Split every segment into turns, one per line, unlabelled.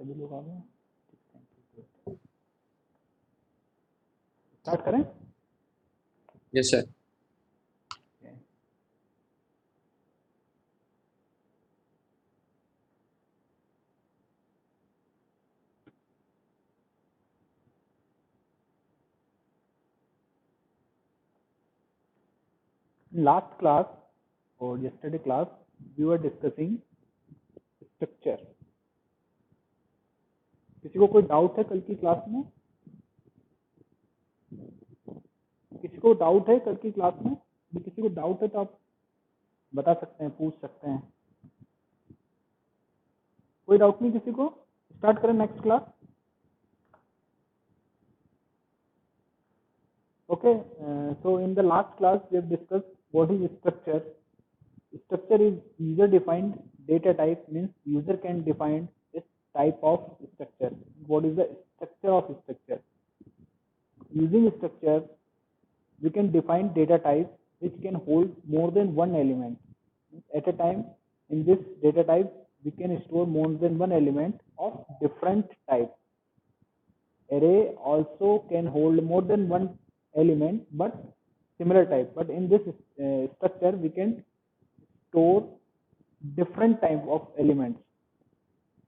सभी लोग आ गए? स्टार्ट करें?
Yes sir.
Last class or yesterday class, we were discussing structure. किसी को कोई डाउट है कल की क्लास में? किसी को डाउट है कल की क्लास में? किसी को डाउट है तो आप बता सकते हैं, पूछ सकते हैं। कोई डाउट नहीं किसी को? स्टार्ट करें next class. Okay, so in the last class we have discussed what is structure. Structure is user defined data type, means user can define this type of structure. What is the structure of structure? Using structure we can define data type which can hold more than one element at a time. In this data type we can store more than one element of different type. Array also can hold more than one element but similar type, but in this structure we can store different type of elements.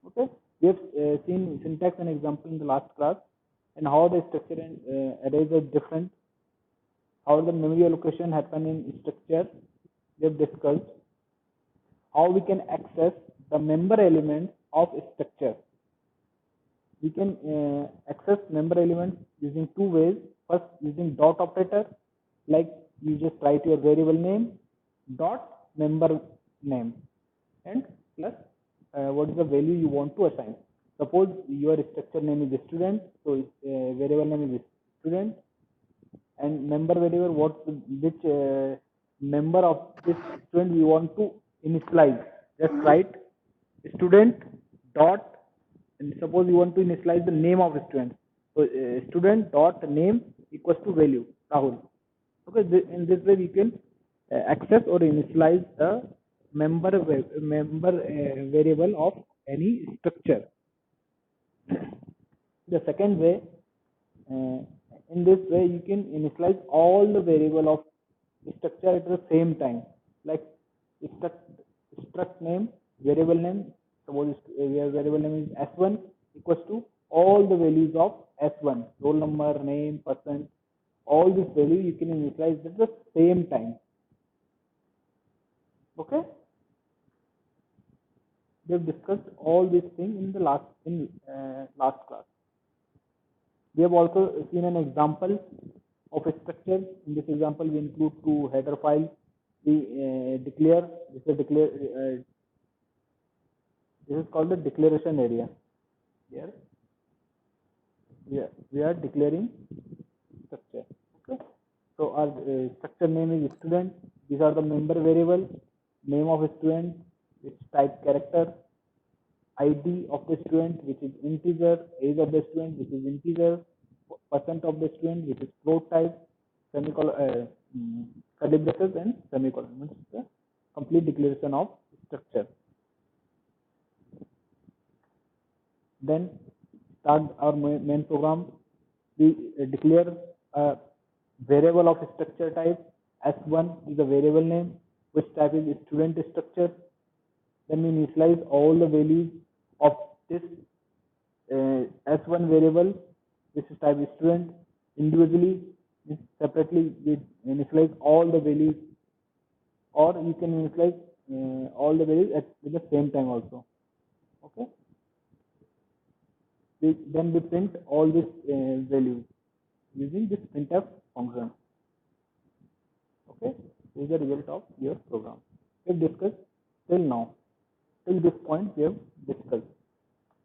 Okay, we have seen syntax and example in the last class, and how the structure and arrays are different, how the memory allocation happen in structure. We have discussed how we can access the member elements of structure. We can access member elements using two ways. First, using dot operator, like you just write your variable name dot member name and plus what is the value you want to assign. Suppose your structure name is student, so variable name is student, and member variable which member of this student we want to initialize. Just write student dot, and suppose you want to initialize the name of student, so student dot name equals to value Rahul. Okay, in this way we can access or initialize the member variable of any structure. The second way, in this way you can initialize all the variable of structure at the same time, like struct name, variable name. Suppose variable name is s1 equals to all the values of s1, roll number, name, percent, all this value you can initialize at the same time. Okay, we have discussed all these things in the last class. We have also seen an example of a structure. In this example, we include two header files. We declare, this is called the declaration area. Here, we are declaring structure. Okay. So our structure name is student. These are the member variable, name of student, which type character, ID of the student, which is integer, age of the student, which is integer, percent of the student, which is float type, semicolon, curly braces and semicolon. Means the complete declaration of structure. Then start our main program. We declare a variable of structure type. S1 is the variable name, which type is student structure. Then we initialize all the values of this S1 variable, which is type student, individually. Separately we initialize all the values, or you can initialize all the values at the same time also. Okay, then we print all these values using this printf function. Okay, this is the result of your program. We have discussed till now, till this point we have discussed.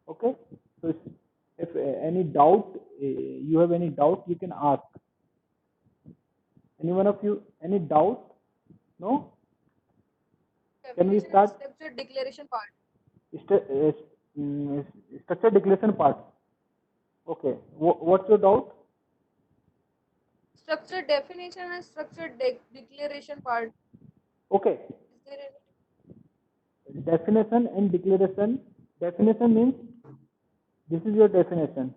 Okay, so if any doubt, you have any doubt, you can ask. Any one of you, any doubt? No? Can we start?
Structure declaration part.
Structure declaration part. Okay, what's your doubt?
Structure definition and structure declaration part.
Okay.
Is there any?
Definition and declaration. Definition means This is your definition.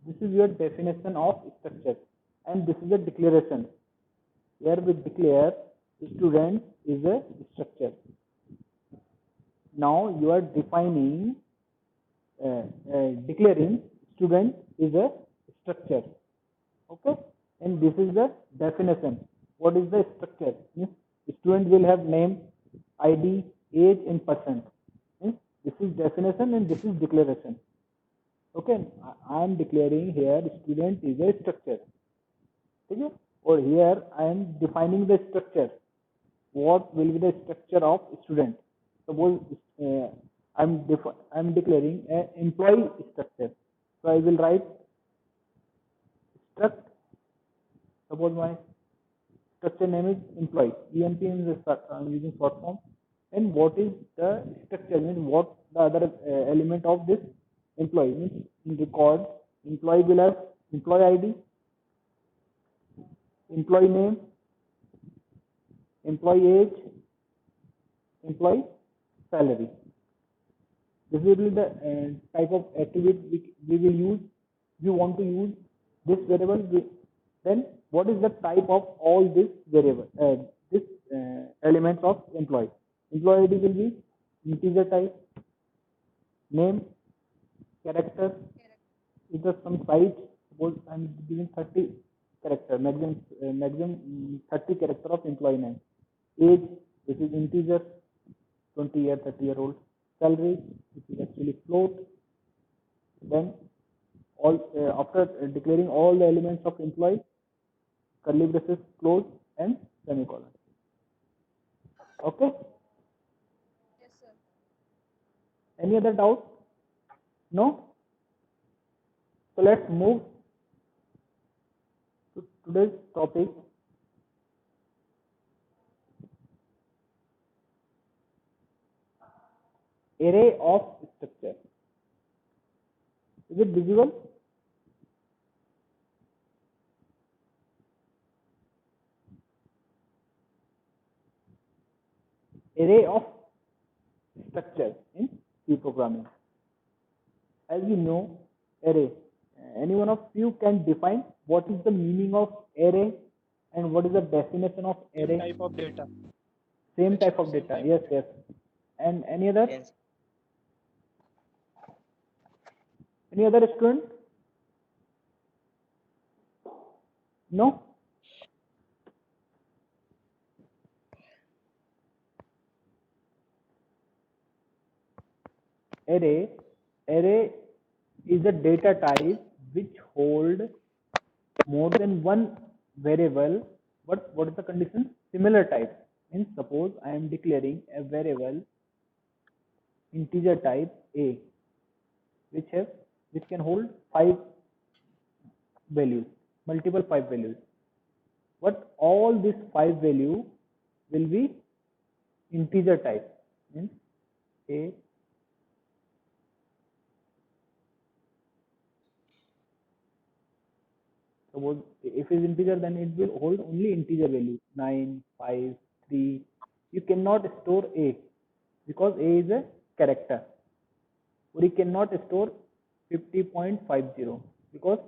This is your definition of structure, and this is a declaration. Here we declare student is a structure. Now you are defining, declaring student is a structure. Okay, and this is the definition. What is the structure? Means student will have name, ID, age, and percent. Means this is definition and this is declaration. Okay, I am declaring here student is a structure. Okay, or here I am defining the structure. What will be the structure of student? Suppose I'm declaring an employee structure. So I will write struct. Suppose my structure name is employee. EMP is I'm using short form. And what is the structure? Means what the other element of this employee? Means in record, employee will have employee ID, employee name, employee age, employee salary. This will be the type of attribute we will use. We want to use this variable. Then what is the type of all this variable? This elements of employee. Employee ID will be integer type, name, character, either some size. Suppose I'm giving 30 character, maximum 30 character of employee name. Age, this is integer, 20-year, 30-year-old. Salary, which is actually float. Then all after declaring all the elements of employee, curly braces close and semicolon. Okay.
Yes, sir.
Any other doubt? No. So let's move to today's topic. Array of structure. Is it visible? Array of structure in C programming. As you know, array. Any one of you can define what is the meaning of array and what is the definition of array?
Type of data.
Same type of data. Yes, yes. And any other?
Yes.
Any other student? No? Array is a data type which hold more than one variable, but what is the condition? Similar type. Means suppose I am declaring a variable integer type a which can hold 5 values, multiple 5 values. But all these 5 value will be integer type. Means a suppose if it is integer, then it will hold only integer value 9, 5, 3. You cannot store a because a is a character. Or you cannot store 50.50 because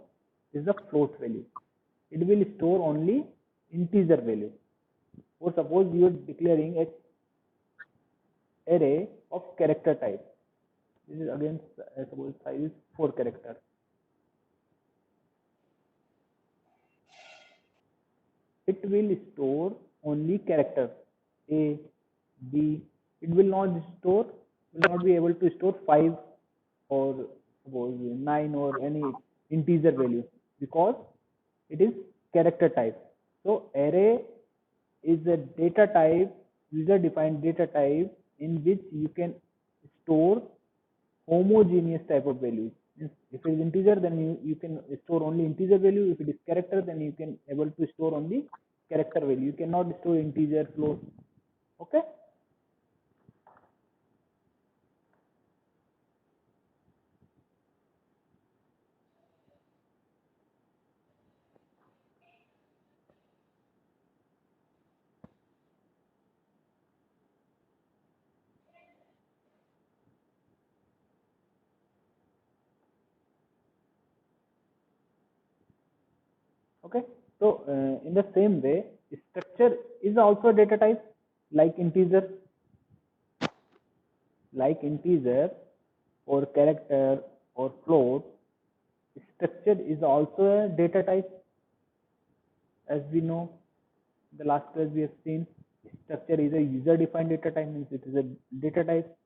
this is a float value. It will store only integer value. Or suppose you are declaring a array of character type. This is again suppose size is 4 character. It will store only characters A, B. It will not be able to store 5 or suppose 9 or any integer value because it is character type. So array is a data type, user defined data type in which you can store homogeneous type of values. If it is integer, then you can store only integer value. If it is character, then you can able to store only character value. You cannot store integer float. Okay. Okay, so in the same way, structure is also a data type, like integer, or character or float. Structure is also a data type. As we know, the last class we have seen, structure is a user defined data type, means it is a data type.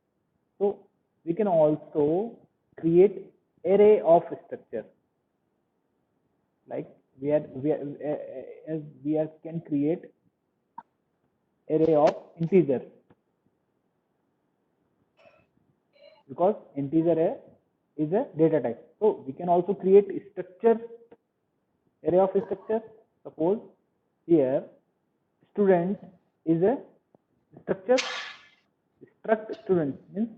So we can also create array of structure, like we can create array of integer, because integer is a data type. So we can also create structure, array of structure. Suppose here student is a structure. Struct student means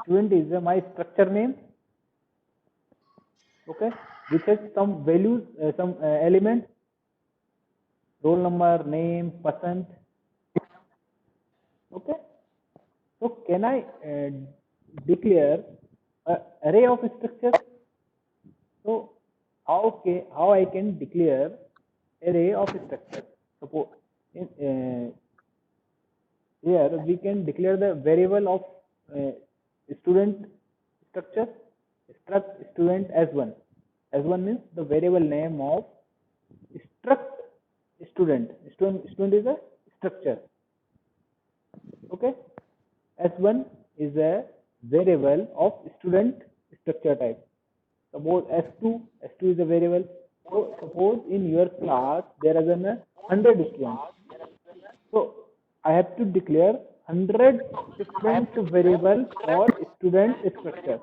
student is my structure name, okay, which has some values, some elements, roll number, name, percent. Okay, so can I declare a array of structure? So how I can declare array of structure? Suppose in, here we can declare the variable of student structure, struct student as1. As1 means the variable name of struct student. Student is a structure. Okay, S1 is a variable of student structure type. Suppose S2 is a variable. So suppose in your class there is 100 students. So I have to declare 100 different variables for student structure.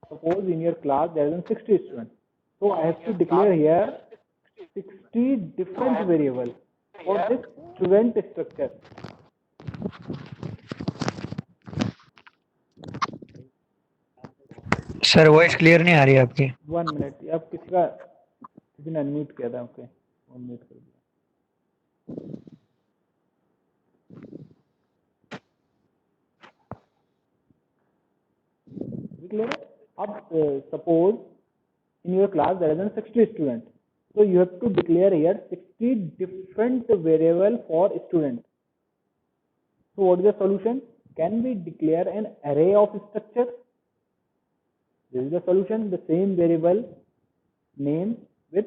Suppose in your class there is 60 students. So I have to declare here 60 different variables for this student structure.
Sir voice clear नहीं आ रही है आपकी।
1 minute, अब किसी ने unmute किया था, okay unmute कर दिया। क्लियर? अब suppose in your class there are 60 students, so you have to declare here 60 different variable for student. So what is the solution? Can we declare an array of structure? This is the solution, the same variable name with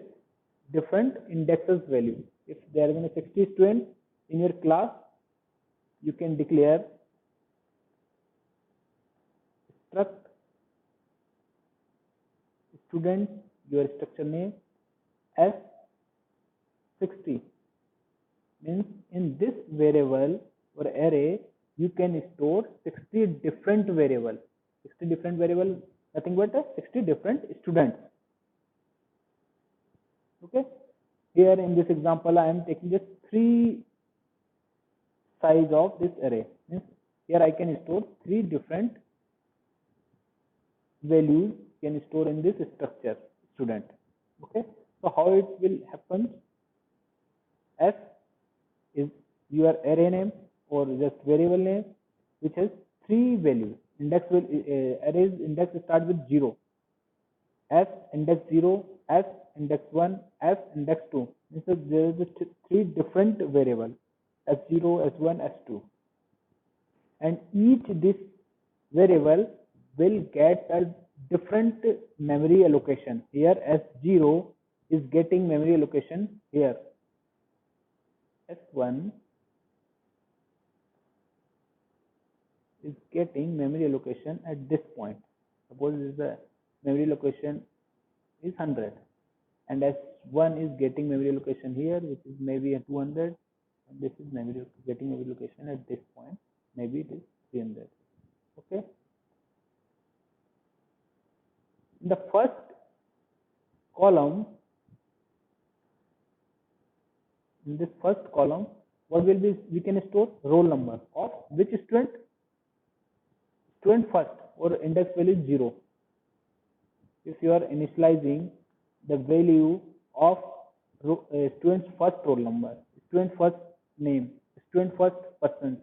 different indexes value. If there are 60 students in your class, you can declare struct student, your structure name as 60, means in this variable or array you can store 60 different variables. 60 different variables, nothing but 60 different students. Okay, here in this example I am taking just 3 size of this array, means here I can store 3 different values can store in this structure student. Okay, so how it will happen? S is your array name or just variable name which has 3 values. Index will array's index start with 0. S index 0, S index 1, S index 2. So there is 3 different variables, S0, S1, S2, and each this variable will get a different memory allocation. Here S0 is getting memory allocation here. S1 is getting memory allocation at this point. Suppose this is the memory allocation is 100, and S1 is getting memory allocation here, which is maybe a 200, and this is getting memory allocation at this point, maybe it is 300. Okay. In the first column, in this first column, what will be? We can store roll number of which student? Student first, or index value is 0. If you are initializing the value of student's first roll number, student first name, student first percent,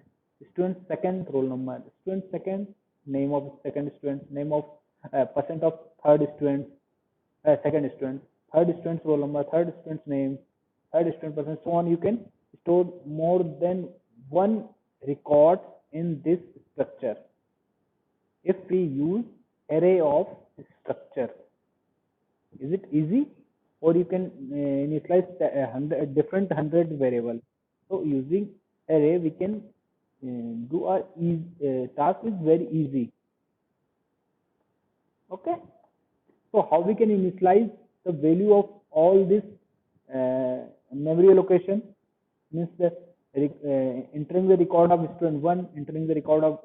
student second roll number, student second, name of second student, name of percent of third student, second student, third student's roll number, third student's name, third student person, so on. You can store more than one record in this structure if we use array of structure. Is it easy? Or you can initialize different 100 variable. So using array we can do our task is very easy. Okay, so how we can initialize the value of all this memory allocation? Means that entering the record of student 1, entering the record of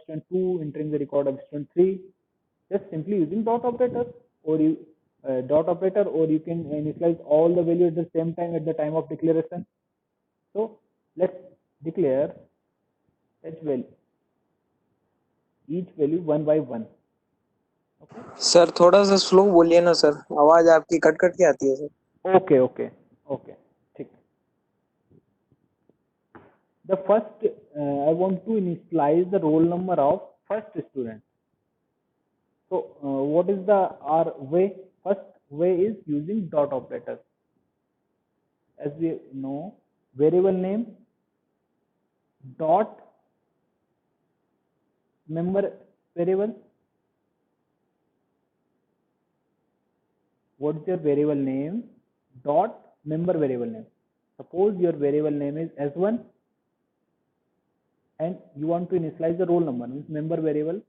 student 2, entering the record of student 3, just simply using dot operator, or you or you can initialize all the values at the same time at the time of declaration. So let's declare each value one by one. Okay.
Sir थोड़ा सा slow बोलिए ना sir, आवाज आपकी cut cut के आती है sir.
Okay. ठीक। The first I want to initialize the roll number of first student. So what is our way? First way is using dot operator. As we know, variable name dot member variable. What is your variable name? Dot member variable name. Suppose your variable name is S1 and you want to initialize the roll number, means member variable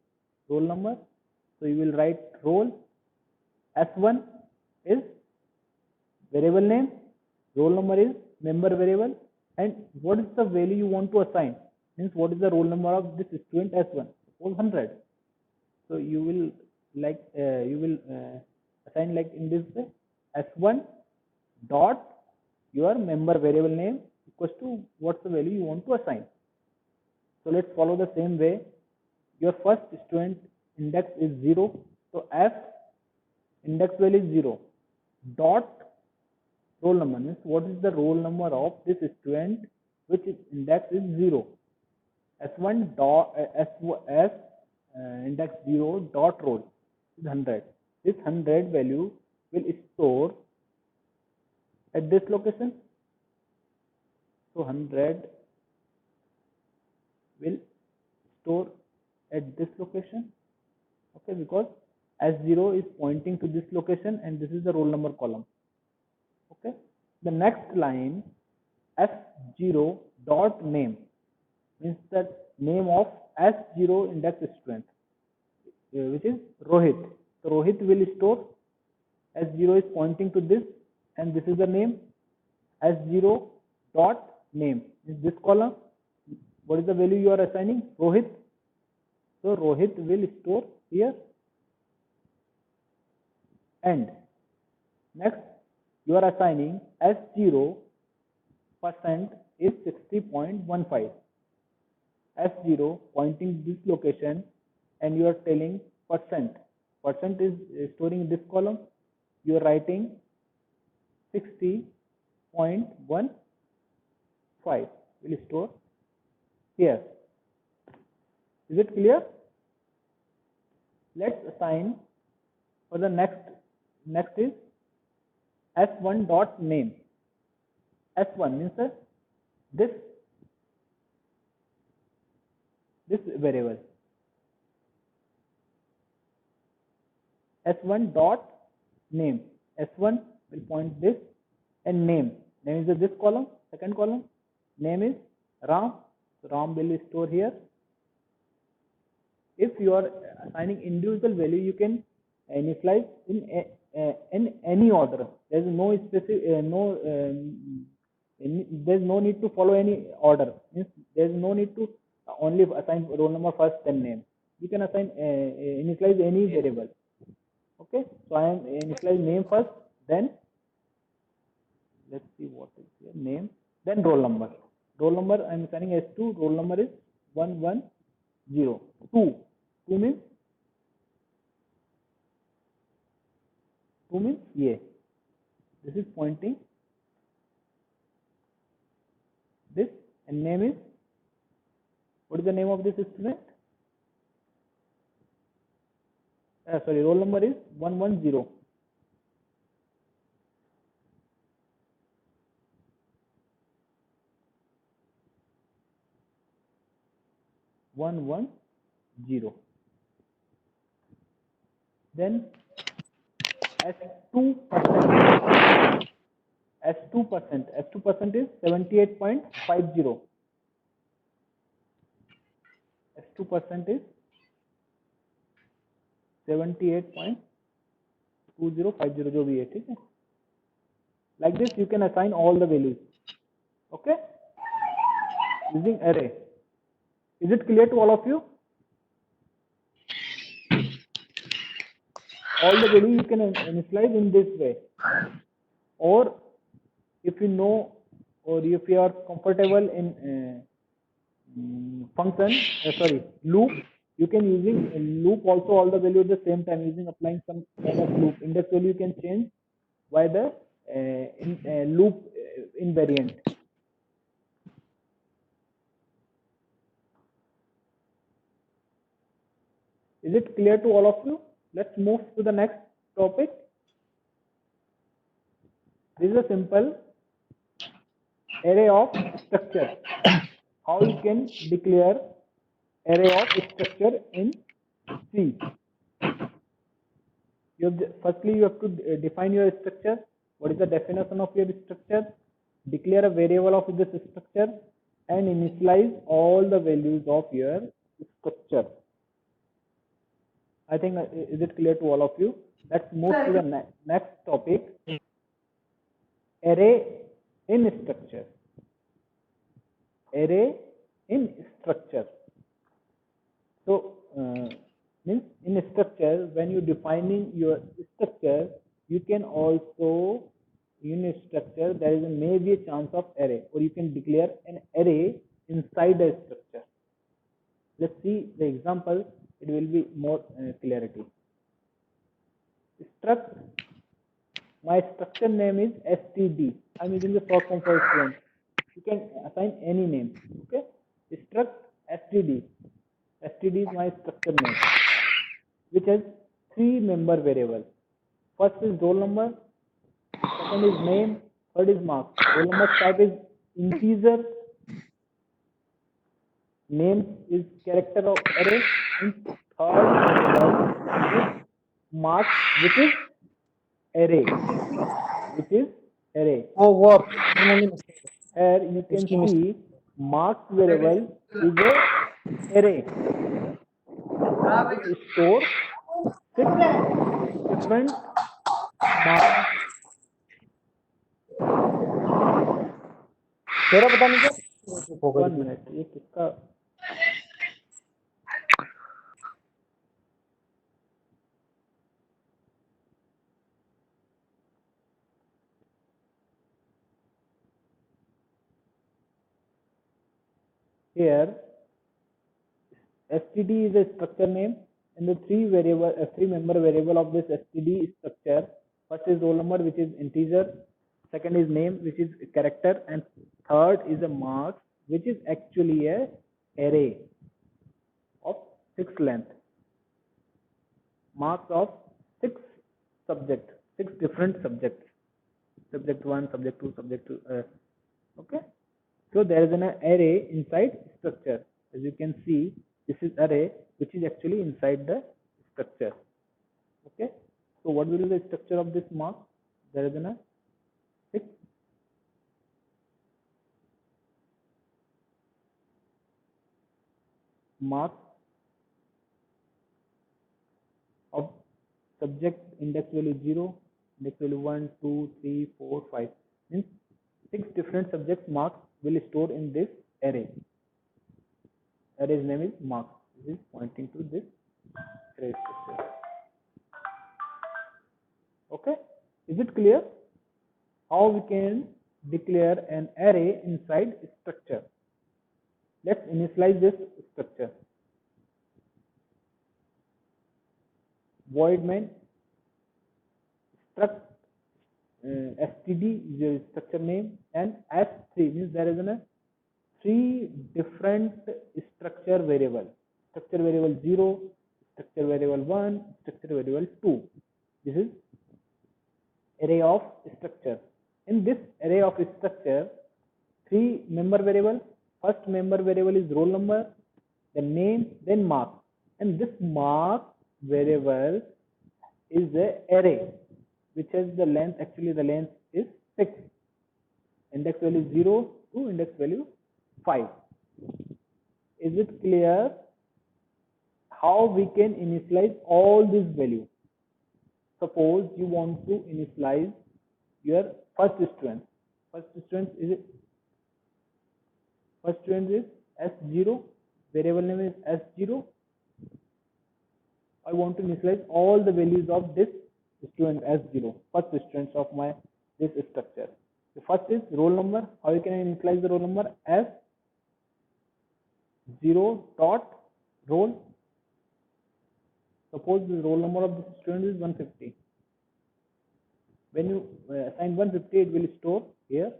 roll number. So you will write roll. S1 is variable name, roll number is member variable, and what is the value you want to assign? Means what is the roll number of this student S1? Suppose 100. So you will assign like in this way, S1 dot your member variable name equals to what's the value you want to assign. So let's follow the same way. Your first student index is 0, so F index value is 0 dot roll number, means what is the roll number of this student which index is 0. S1 dot S index 0 dot roll is 100. This 100 value will store at this location. So 100 will store at this location. Okay, because S0 is pointing to this location and this is the roll number column. Okay, the next line S0 dot name means the name of S0 index student, which is Rohit. So Rohit will store, S0 is pointing to this and this is the name, S0 dot name is this column. What is the value you are assigning? Rohit. So Rohit will store here. And next you are assigning S0% is 60.15. S0 pointing this location and you are telling percent. Percent is storing this column. You are writing 60.15 will store here. Is it clear? Let's assign for the next is S1 dot name. S1 means this variable. S1 dot name. S1 will point this and name. Name is this column, second column. Name is Ram. So Ram will store here. If you are assigning individual value, you can initialize in any order. There is no specific there is no need to follow any order. Means there is no need to only assign roll number first then name. You can assign initialize any variable. Okay, so I am initialize name first, then let's see what is here, name, then roll number. Roll number I am assigning S2, roll number is 110. 2 means yeah. This is pointing this, and name is, what is the name of this student? Sorry, roll number is 110. 110. Then S2%. S2% is 78.50. S2% is 78.2050 जो भी है, ठीक है. Like this you can assign all the values, okay, using array. Is it clear to all of you? All the values you can initialize in this way, or if you know, or if you are comfortable in loop, you can using loop also all the value at the same time using applying some kind of loop. Index value you can change by the loop invariant. Is it clear to all of you? Let's move to the next topic. This is a simple array of structure. How you can declare array of structure in C. Firstly, you have to define your structure. What is the definition of your structure? Declare a variable of this structure and initialize all the values of your structure. I think, is it clear to all of you? Let's move to the next topic. Array in structure. Array in structure. So, means in a structure, when you defining your structure, you can also, in a structure, there is maybe a chance of array, or you can declare an array inside a structure. Let's see the example, it will be more clarity. Struct, my structure name is std. I'm using the short form for student. You can assign any name, okay? Struct std. std is my structure name, which has 3 member variables. First is roll number, second is name, third is mark. Roll number type is integer, name is character of array, and third variable is mark, which is array.
Oh, what?
Here you can see mark variable is a array. It stores 6 different marks.
तेरा पता नहीं क्या?
1 minute, ये किसका? Here std is a structure name, and the 3 member variable of this std structure. First is roll number, which is integer, second is name, which is character, and third is a mark, which is actually a array of 6 length. Marks of 6 subjects, 6 different subjects. Subject 1, subject 2, subject 2. Okay. So there is an array inside structure. As you can see, this is array which is actually inside the structure. Okay. So what will be the structure of this mark? There is a 6 marks of subject index value 0, index value 1, 2, 3, 4, 5. Means 6 different subjects marks will store in this array. Array's name is marks. This is pointing to this array structure. Okay, is it clear how we can declare an array inside structure? Let's initialize this structure. Void main struct std is your structure name, and s3 means there is a 3 different structure variable. Structure variable 0, structure variable 1, structure variable 2. This is array of structure. In this array of structure, 3 member variable. First member variable is roll number, the name, then marks. And this mark variable is the array, which has the length, actually the length is 6. Index value 0 to index value 5. Is it clear how we can initialize all these values? Suppose you want to initialize your first student. First student is S0, variable name is S0. I want to initialize all the values of this student S0, first student of my this structure. The first is roll number. How can I initialize the roll number? S0 dot roll. Suppose the roll number of the student is 150. When you assign 150, it will store here.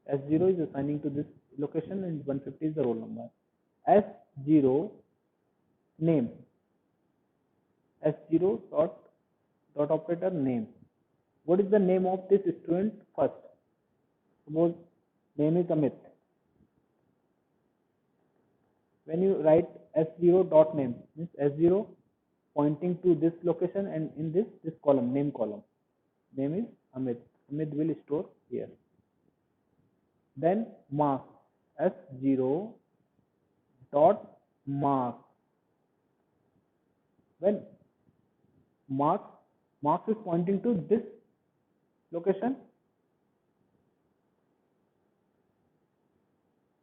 S0 is assigning to this location and 150 is the roll number. S0 name. S0 dot operator name. What is the name of this student first? Suppose name is Amit. When you write S0 dot name, means S0 pointing to this location, and in this column, name column, name is Amit. Amit will store here. Then mark, S0 dot mark. When marks is pointing to this location,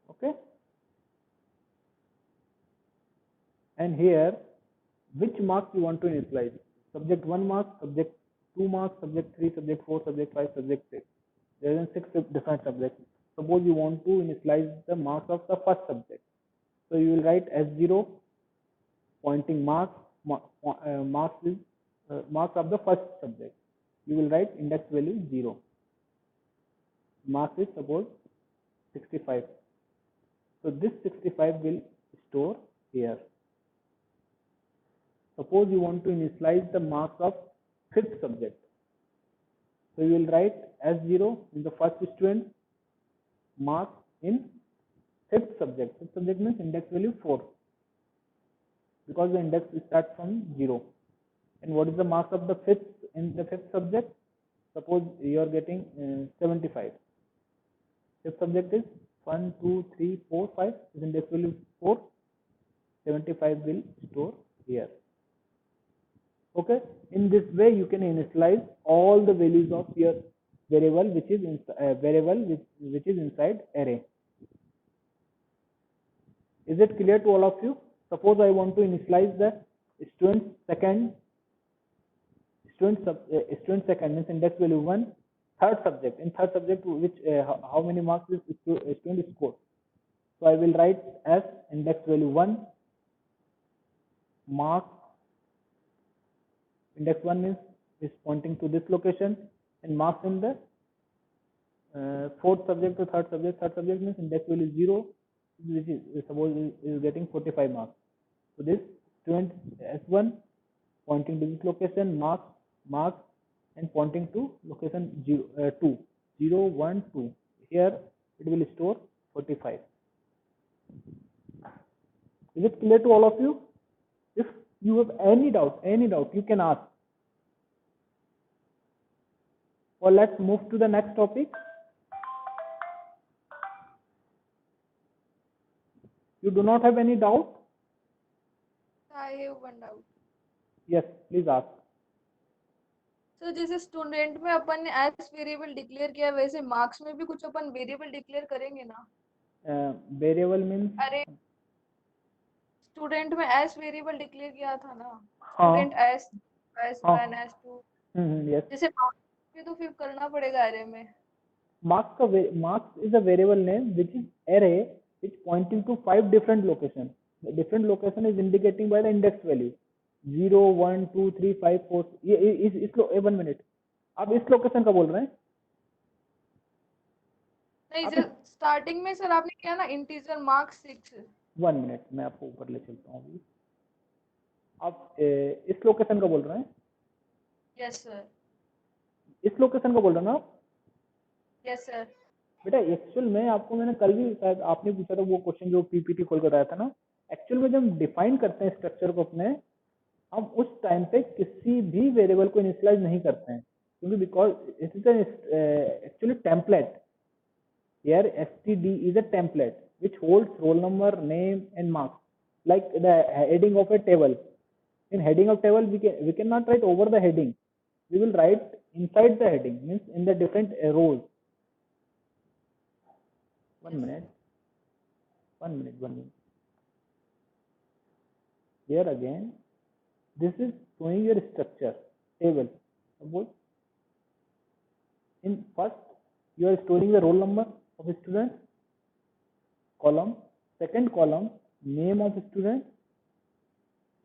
okay, and here which marks you want to initialize? Subject 1 mark, subject 2 marks, subject 3, subject 4, subject 5, subject 6. There are 6 different subjects. Suppose you want to initialize the marks of the first subject, so you will write S0 pointing marks of the first subject. You will write index value 0. Marks is suppose 65. So this 65 will store here. Suppose you want to initialize the marks of fifth subject. So you will write S0 in the first student, mark in fifth subject. Fifth subject means index value 4, because the index starts from 0. And what is the marks of the fifth in the fifth subject? Suppose you are getting 75. Fifth subject is 1, 2, 3, 4, 5. Is index value 4. 75 will store here. Okay. In this way, you can initialize all the values of your variable which is inside array. Is it clear to all of you? Suppose I want to initialize the student second means index value 1, third subject. In third subject, which how many marks is student score? So I will write as index value 1 mark. Index 1 is pointing to this location, and marks in the fourth subject to third subject. Third subject means index value 0, which is suppose is getting 45 marks. So this student S1 pointing to this location, marks and pointing to location 2, 0, 1, 2. Here it will store 45. Is it clear to all of you? If you have any doubt, you can ask. Or let's move to the next topic. You do not have any doubt?
I have one doubt.
Yes, please ask.
Sir जैसे student में अपन ने as variable declare किया, वैसे marks में भी कुछ अपन variable declare करेंगे ना?
वेरिएबल मींस
अरे स्टूडेंट में एज वेरिएबल डिक्लेयर किया था ना, student S S1 S2।
Yes,
जैसे मार्क्स में तो फिर करना पड़ेगा अरे में।
marks is a variable name which is array which pointing to 5 different locations. The different location is indicating by the index value 0, 1, 2, 3, 5, 4. ये 1 मिनट, आप इस लोकेशन का बोल रहे हैं?
नहीं सर, स्टार्टिंग में सर आपने किया ना इंटीजर मार्क्स 6।
1 मिनट, मैं आपको ऊपर ले चलता हूँ अभी। आप इस लोकेशन का बोल रहे हैं?
Yes sir.
इस लोकेशन का बोल रहे हैं ना आप?
Yes sir.
बेटा एक्चुअल में आपको मैंने कल भी शायद आपने पूछा था वो क्वेश्चन जो पीपीटी खोल कर आया था ना, एक्चुअल में जब हम डिफाइन करते हैं स्ट्रक्चर को अपने, हम उस टाइम पे किसी भी वेरिएबल को इनिशियलाइज नहीं करते हैं, क्योंकि because it is actually template, here std is a template which holds roll number, name and marks, like the heading of a table. In heading of table we cannot write over the heading, we will write inside the heading, means in the different rows. One minute. Here again this is showing your structure table. Suppose in first you are storing the roll number of a student, column, second column name of student,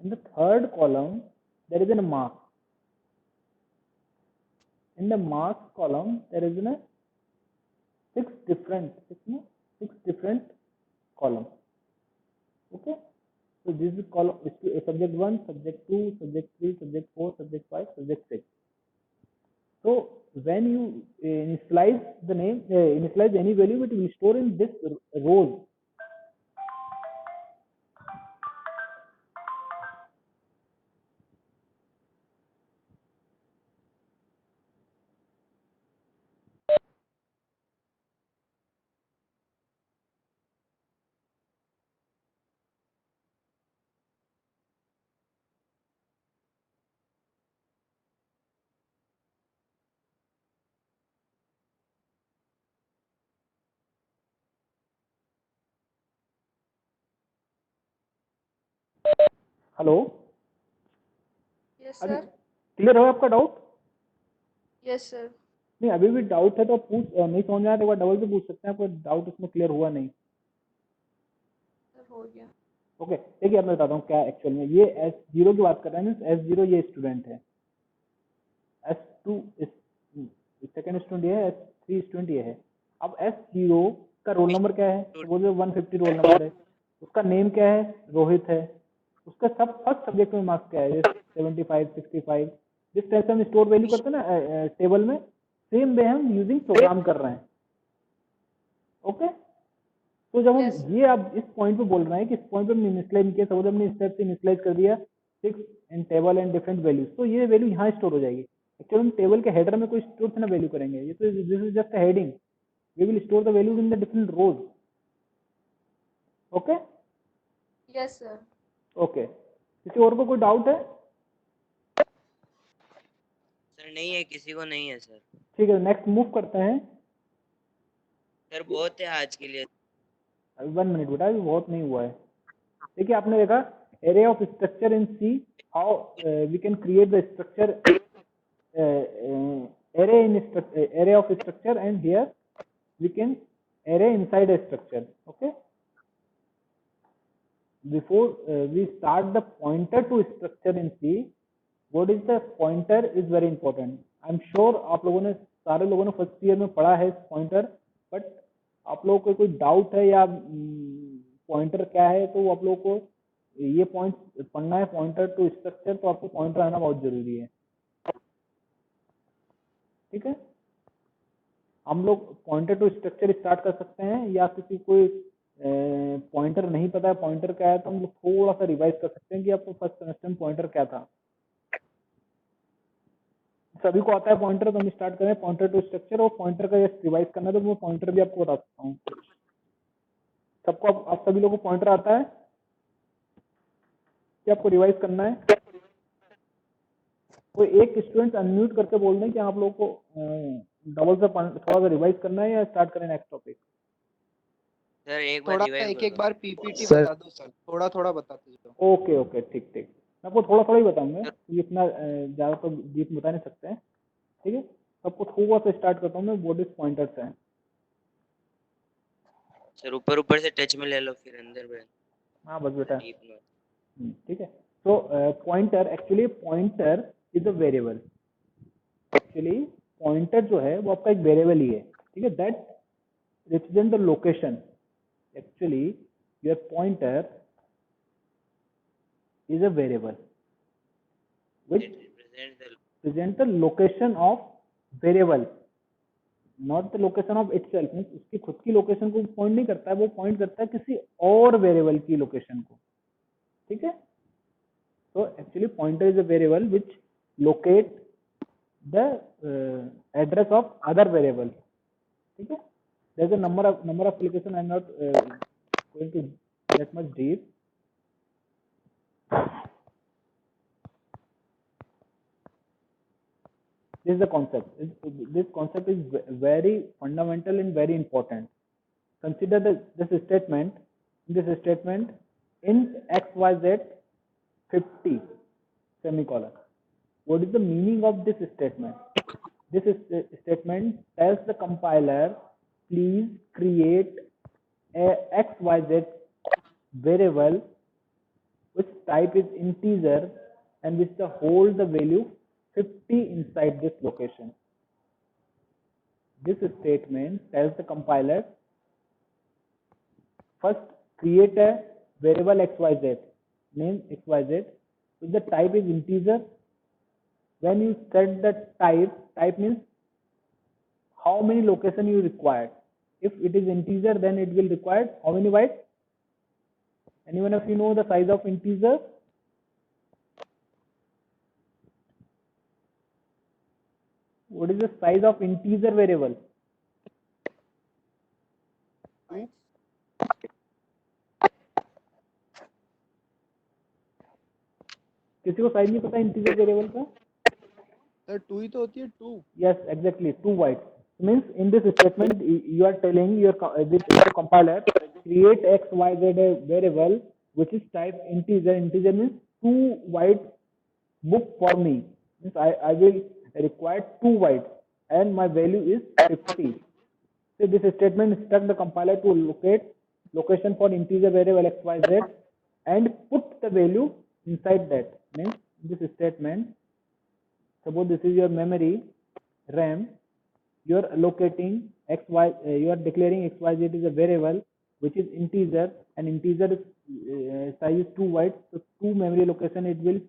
in the third column there is a mark. In the marks column there is a six different columns. Okay, so this is column subject 1, subject 2, subject 3, subject 4, subject 5, subject 6. So when you initialize the name, initialize any value, it will store in this rows. Hello,
yes
अभी
sir.
Clear हो आपका doubt?
Yes sir.
नहीं अभी भी doubt है तो आप पूछ, नहीं समझ में आया तो एक बार डबल से पूछ सकते हैं, आपको डाउट इसमें क्लियर हुआ नहीं?
सर हो गया।
ओके देखिए अब मैं बताता हूँ क्या एक्चुअल में, ये S0 की बात कर रहे हैं, S0 ये स्टूडेंट है, S2 सेकेंड स्टूडेंट ये है, S3 स्टूडेंट ये है। अब S0 का रोल नंबर क्या है? वो जो 150 रोल नंबर है, उसका नेम क्या है? रोहित है। उसका सब फर्स्ट सब्जेक्ट में मार्क्स क्या है? 75, 65। जिस तरह से हम स्टोर वैल्यू करते हैं ना टेबल में, सेम वे हम यूजिंग प्रोग्राम कर रहे हैं। ओके, तो जब हम
Yes.
ये आप इस पॉइंट पे बोल रहे हैं कि इस पॉइंट पे हमने इनिशियलाइज किया, सपोज हमने इस टाइप से इनिशियलाइज कर दिया 6 इन टेबल एंड डिफरेंट वैल्यूज, तो ये वैल्यू यहाँ स्टोर हो जाएगी। एक्चुअली हम टेबल के हेडर में कोई स्टोर से ना वैल्यू करेंगे, ये तो this is just a heading, we will store the values in the different rows. Okay
yes sir.
Okay, किसी और को कोई डाउट है?
सर नहीं है, किसी को नहीं है सर।
ठीक है, नेक्स्ट मूव करते हैं।
सर बहुत है आज के लिए।
1 मिनट बेटा, अभी बहुत नहीं हुआ है। देखिए आपने देखा array of structure in C, how we can create the structure array of structure, and here we can array inside a structure. Okay, before we start the pointer to structure in C, what is the pointer is very important. I'm sure आप लोगों ने सारे लोगों ने first year में पढ़ा है pointer, but आप लोगों को कोई डाउट है या पॉइंटर क्या है, तो आप लोगों को ये पॉइंट पढ़ना है, पॉइंटर टू स्ट्रक्चर, तो आपको पॉइंटर आना बहुत जरूरी है। ठीक है, हम लोग पॉइंटर टू स्ट्रक्चर स्टार्ट कर सकते हैं, या किसी कोई पॉइंटर नहीं पता है पॉइंटर क्या है, तो हम लोग थोड़ा सा रिवाइज कर सकते हैं कि आपको फर्स्ट सेमेस्टर में पॉइंटर क्या था। सभी को आता है पॉइंटर, तो हम स्टार्ट करें पॉइंटर टू स्ट्रक्चर, और पॉइंटर का जस्ट रिवाइज करना है, तो मैं पॉइंटर भी आपको बता सकता हूँ। सबको आप सभी लोगों को पॉइंटर आता है कि आपको रिवाइज करना है? कोई एक स्टूडेंट अनम्यूट करके बोल दें कि आप लोगों को डबल से थोड़ा सा रिवाइज करना है, या स्टार्ट करें नेक्स्ट टॉपिक?
सर एक बार
थोड़ा
रिवाइव
एक
कर
एक
दो।
बार पीपीटी
सर।
बता दो सर, थोड़ा थोड़ा बताते जाओ।
ओके ओके, ठीक ठीक, मैं आपको थोड़ा थोड़ा ही बताऊंगा, ये इतना ज्यादा तो डीप बता नहीं सकते हैं। ठीक है, सबको थोड़ा सा स्टार्ट करता हूँ मैं, व्हाट इज पॉइंटर्स हैं।
सर ऊपर ऊपर से टच में ले लो, फिर अंदर में
हाँ बस बेटा,
डीप में।
ठीक है। तो pointer, actually pointer is a variable. Actually pointer जो है वो आपका एक वेरिएबल ही है, ठीक है, that represent the location. Actually your pointer is a variable which
It represents the
present the location of variable, not the location of itself, means उसकी खुद की लोकेशन को पॉइंट नहीं करता है, वो पॉइंट करता है किसी और वेरिएबल की लोकेशन को, ठीक है। So actually pointer is a variable which locate the address of other variable, ठीक है। There's a number of application, I'm not going to that much deep. This is the concept. This concept is very fundamental and very important. Consider this statement. In this statement, int xyz 50 semicolon. What is the meaning of this statement? This statement tells the compiler, please create a xyz variable which type is integer and which hold the value 50 inside this location. This statement tells the compiler, first create a variable xyz, name xyz, if the type is integer. When you set the type means how many location you require. If it is integer, then it will require how many bytes? Anyone of you know the size of integer? What is the size of integer variable? किसी को size नहीं पता integer variable का?
Sir 2 ही तो होती है 2.
Yes, exactly, 2 bytes. Means in this statement you are telling your compiler create xyz variable which is type integer. Integer means 2 bytes book for me. Means I will require 2 bytes and my value is 50. So this statement instructs the compiler to locate location for integer variable xyz and put the value inside that. Means this statement, suppose this is your memory RAM, you are allocating you are declaring xyz is a variable which is integer, and integer is size is 2 bytes, so 2 memory location it will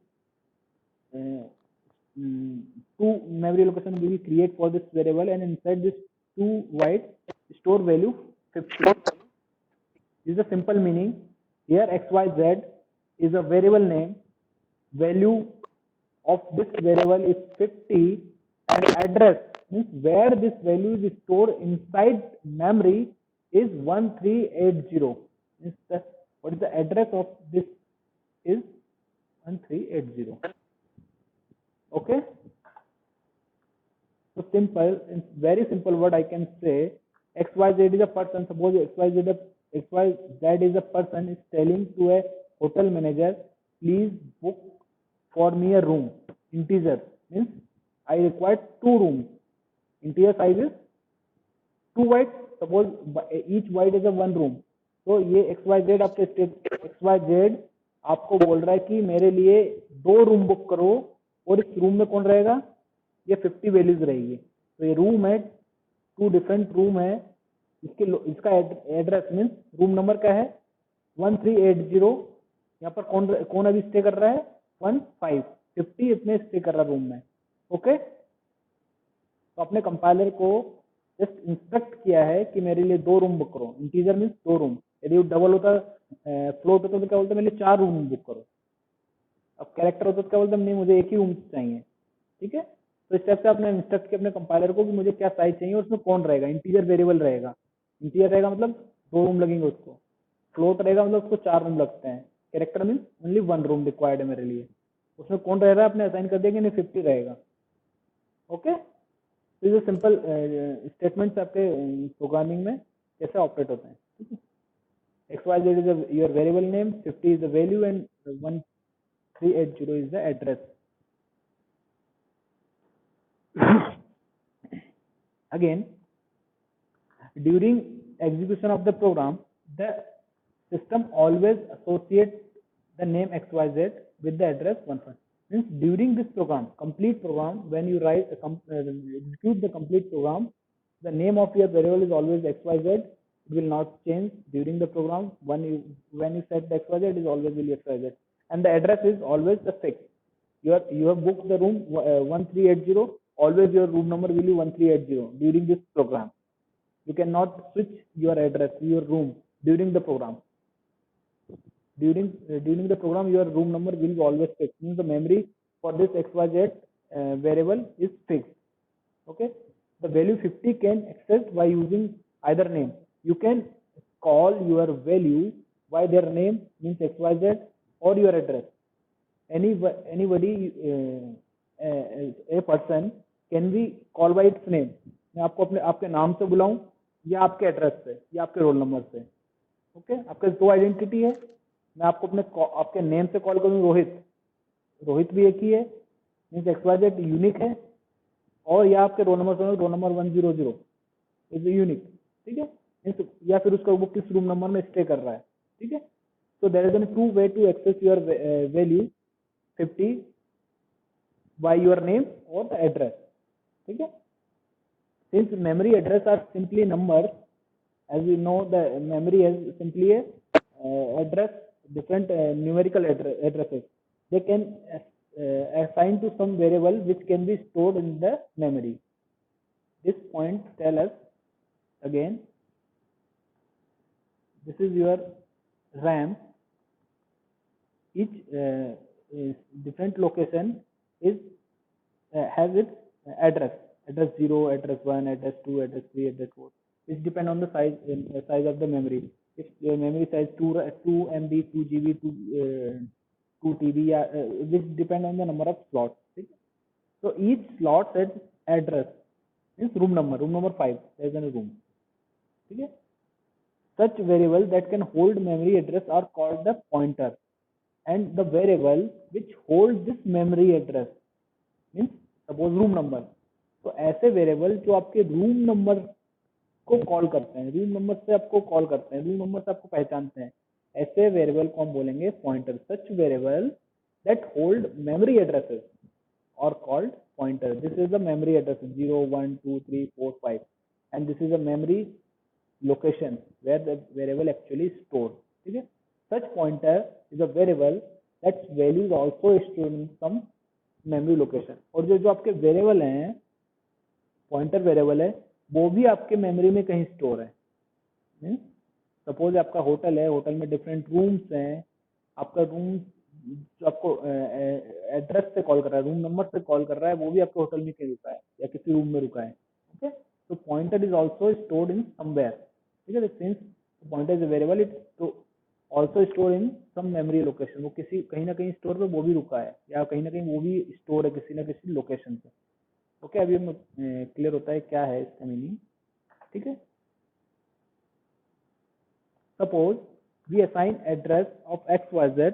2 memory location will be create for this variable, and inside this 2 bytes store value 50. This is the simple meaning. Here xyz is a variable name, value of this variable is 50, and address means where this value is stored inside memory is 1380. Means what is the address of this is 1380. Okay, so simple, in very simple word I can say xyz is a person. Suppose xyz is a person is telling to a hotel manager, please book for me a room. Integer means I require 2 rooms. Integer size is 2 bytes. Suppose each byte is a 1 room. तो ये xyz आपके xyz आपको बोल रहा है कि मेरे लिए 2 रूम बुक करो, और इस रूम में कौन रहेगा? ये 50 वैल्यूज रहेगी. तो ये रूम है, 2 डिफरेंट रूम है. इसका एड्रेस मीन्स रूम नंबर क्या है? 1380. यहाँ पर कौन अभी स्टे कर रहा है? 50 इतने स्टे कर रहा रूम में. ओके, तो अपने कंपाइलर को जस्ट इंस्ट्रक्ट किया है कि मेरे लिए 2 रूम बुक करो. Integer means 2 room. यदि डबल होता, फ्लोट होता तो क्या बोलते? मेरे लिए 4 रूम बुक करो. अब कैरेक्टर होता तो क्या बोलते? नहीं, मुझे एक ही रूम चाहिए. ठीक है, तो इस टाइप से आपने इंस्ट्रक्ट किया अपने कंपाइलर को कि मुझे क्या साइज चाहिए और उसमें कौन रहेगा. इंटीजर वेरिएबल रहेगा. इंटीजर रहेगा मतलब 2 रूम लगेंगे उसको. फ्लोट रहेगा मतलब उसको 4 रूम लगते हैं. Character means only 1 room required है मेरे लिए. उसमें कौन रह रहा है आपने असाइन कर दिया कि नहीं 50 रहेगा. ओके, तो ये सिंपल स्टेटमेंट्स आपके प्रोग्रामिंग में कैसे ऑपरेट होते हैं. ठीक है, xyz is your variable name, 50 is the value, and 1380 is the address. Again, during execution of the program, the system always associates the name xyz with the address 11. Means during this program, complete program, when you write execute the complete program, the name of your variable is always xyz. It will not change during the program. When you set the xyz, it is always will be xyz, and the address is always the fixed. You have booked the room 1380. always your room number will be 1380 during this program. You cannot switch your address, your room during the program. During the program, your room number will be always fixed. Means the memory for this xyz variable is fixed. Okay, the value 50 can accessed by using either name. You can call your value by their name, means xyz, or your address. Anybody, a person can be called by its name. मैं आपको अपने आपके नाम से बुलाऊं या आपके address से या आपके रोल नंबर से. ओके, आपके दो आइडेंटिटी है. मैं आपको अपने आपके नेम से कॉल करूं रोहित भी एक ही है, मीन्स एक्सवाइजेड यूनिक है, और या आपके रोल नंबर 100 इज यूनिक. ठीक है, या फिर उसका वो किस रूम नंबर में स्टे कर रहा है. ठीक है, so there is a two way to access your value 50 by your name or the address. ठीक है, since memory address are simply numbers, as we know the memory is simply a address, different numerical addresses. They can assign to some variable which can be stored in the memory. This point tell us again, this is your RAM. Each different location is has its address 0, address 1, address 2, address 3, address 4. It depend on the size of the memory. If your memory size 2 MB, 2 GB, 2 TB, which depend on the number of slots. So each slot has address, means room number 5. There is a room. Okay? Such variable that can hold memory address are called the pointer, and the variable which holds this memory address means suppose room number. तो ऐसे variable जो आपके room number को call करते हैं, room number से आपको call करते हैं, रूम नंबर से आपको पहचानते हैं, ऐसे वेरिएबल को हम बोलेंगे pointer. Such variable that hold memory addresses और called pointer. This is the memory address 0, 1, 2, 3, 4, 5, and this is a memory location where the variable actually is stored. ठीक है, such pointer is a variable that value is also stored in some memory location. और जो आपके variable हैं, pointer variable है, वो भी आपके मेमोरी में कहीं स्टोर है. सपोज आपका होटल है, होटल में डिफरेंट रूम्स हैं, आपका रूम जो आपको एड्रेस से कॉल कर रहा है, रूम नंबर से कॉल कर रहा है, वो भी आपके होटल में कहीं रुका है या किसी रूम में रुका है. ओके, तो pointer is also stored in somewhere. ठीक है, since pointer is a variable, it तो also store in some memory location. वो किसी कहीं ना कहीं स्टोर पे वो भी रुका है, या कहीं ना कहीं वो भी स्टोर है किसी ना किसी लोकेशन पे. ओके, अभी हमें क्लियर होता है क्या है इसका मीनिंग. ठीक है, suppose we assign address of XYZ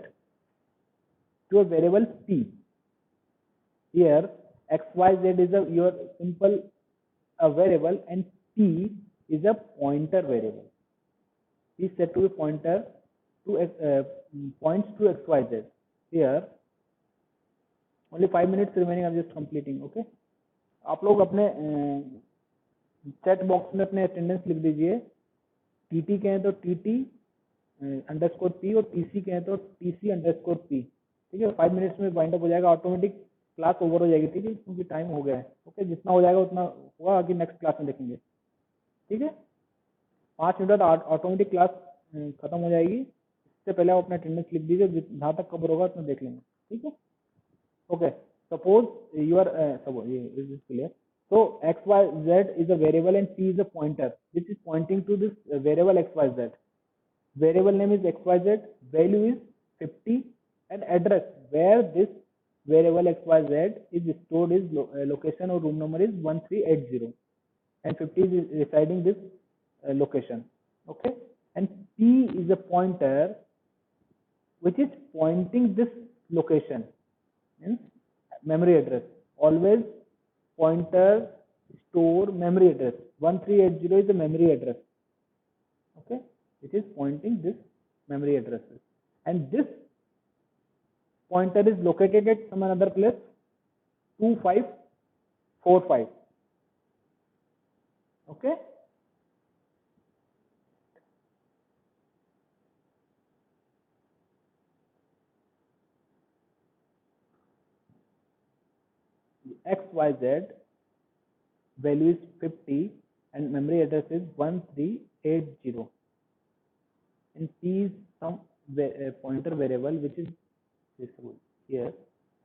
to a variable P. Here XYZ is your simple variable, and P is a pointer variable. P is set to be pointer to points to XYZ. Here only 5 minutes remaining. I'm just completing. Okay, आप लोग अपने chat box में अपने attendance लिख दीजिए. TT कहें तो TT underscore P, और TC कहें तो TC अंडरस्कोर P. ठीक है, 5 मिनट्स में वाइंड अप हो जाएगा, ऑटोमेटिक क्लास ओवर हो जाएगी. ठीक है, क्योंकि टाइम हो गया है. ओके, जितना हो जाएगा उतना होगा, आगे नेक्स्ट क्लास में देखेंगे. ठीक है, 5 मिनट बाद ऑटोमेटिक क्लास खत्म हो जाएगी. इससे पहले आप अपना अटेंडेंस लिख दीजिए, जहाँ तक कवर होगा उतना देख लेंगे. ठीक है, okay. Suppose your is clear. So XYZ is a variable and P is a pointer which is pointing to this variable XYZ. Variable name is XYZ, value is 50, and address where this variable XYZ is stored is location or room number is 1380, and 50 is residing this location. Okay, and P is a pointer which is pointing this location, means memory address. Always pointer store memory address. 1380 is the memory address. Okay, it is pointing this memory addresses, and this pointer is located at some another place 2545. Okay, XYZ value is 50 and memory address is 1380, and P is some pointer variable which is visible here,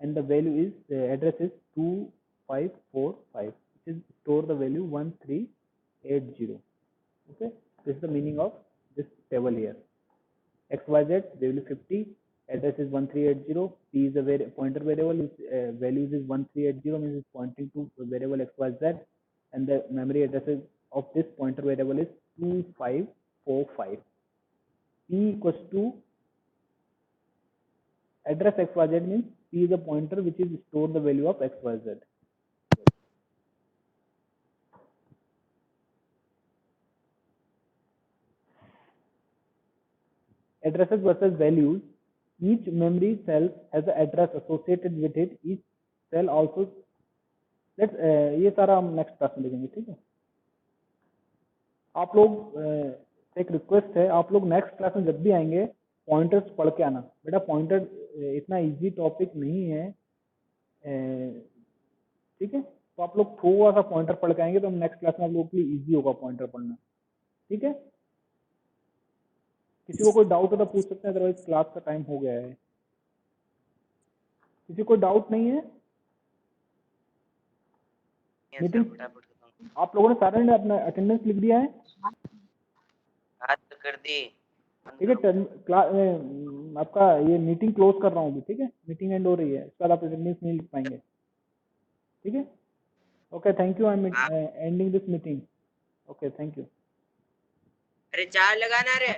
and the value is address is 2545, which is store the value 1380. Okay, this is the meaning of this table here. XYZ value 50, address is 1380, P is a pointer variable which values is 1380, means it's pointing to variable XYZ, and the memory address of this pointer variable is 2545. P equals to address XYZ, means P is a pointer which is store the value of XYZ. Addresses versus values. Each memory cell has an address associated with it. Each cell also, let's ये सारा हम next class में देखेंगे, ठीक है। आप लोग एक रिक्वेस्ट है, आप लोग नेक्स्ट क्लास में जब भी आएंगे पॉइंटर्स पढ़ के आना बेटा। पॉइंटर इतना इजी टॉपिक नहीं है, ठीक है। तो आप लोग थोड़ा सा पॉइंटर पढ़ के आएंगे तो हम नेक्स्ट क्लास में आप लोगों के लिए इजी होगा पॉइंटर पढ़ना, ठीक है। किसी को कोई डाउट हो तो पूछ सकते हैं, अदरवाइज क्लास का टाइम हो गया है। किसी को डाउट नहीं है? मीटिंग आप लोगों ने सारे ने अपना अटेंडेंस लिख दिया है?
हाँ तो कर दी।
ठीक है, आपका ये मीटिंग क्लोज कर रहा हूँ अभी, ठीक है। मीटिंग एंड हो रही है, इसके बाद आप अटेंडेंस नहीं लिख पाएंगे, ठीक है। Okay, thank you, I am ending this meeting. Okay, thank you.
अरे चार लगाना रे।